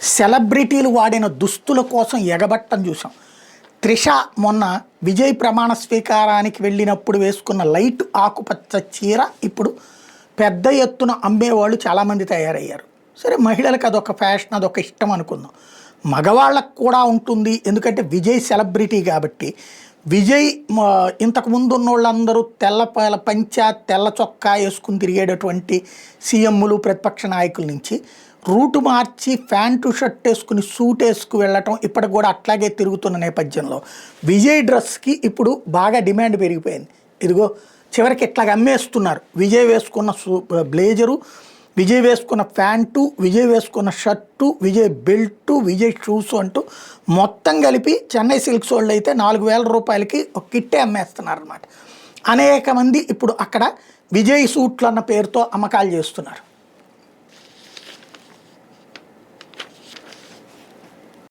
సెలబ్రిటీలు వాడిన దుస్తుల కోసం ఎగబట్టం చూసాం. త్రిష మొన్న విజయ్ ప్రమాణ స్వీకారానికి వెళ్ళినప్పుడు వేసుకున్న లైట్ ఆకుపచ్చ చీర ఇప్పుడు పెద్ద ఎత్తున అమ్మేవాళ్ళు చాలామంది తయారయ్యారు. సరే, మహిళలకు అదొక ఫ్యాషన్, అదొక ఇష్టం అనుకుందాం. మగవాళ్ళకు కూడా ఉంటుంది, ఎందుకంటే విజయ్ సెలబ్రిటీ కాబట్టి. విజయ్ ఇంతకుముందు ఉన్న వాళ్ళందరూ తెల్ల పంచ తెల్ల చొక్కా వేసుకుని తిరిగేటటువంటి సీఎంలు ప్రతిపక్ష నాయకుల నుంచి రూటు మార్చి ప్యాంటు షర్ట్ వేసుకుని సూట్ వేసుకు వెళ్ళటం ఇప్పటికి కూడా అట్లాగే తిరుగుతున్న నేపథ్యంలో విజయ్ డ్రెస్కి ఇప్పుడు బాగా డిమాండ్ పెరిగిపోయింది. ఇదిగో చివరికి ఇట్లాగ అమ్మేస్తున్నారు. విజయ్ వేసుకున్న బ్లేజరు, విజయ్ వేసుకున్న ప్యాంటు, విజయ్ వేసుకున్న shirt, Vijay belt, Vijay shoes అంటూ మొత్తం కలిపి చెన్నై సిల్క్స్ వాళ్ళు అయితే 4,000 రూపాయలకి ఒక కిట్టే అమ్మేస్తున్నారు అనమాట. అనేక మంది ఇప్పుడు అక్కడ విజయ్ సూట్లు అన్న పేరుతో అమ్మకాలు చేస్తున్నారు.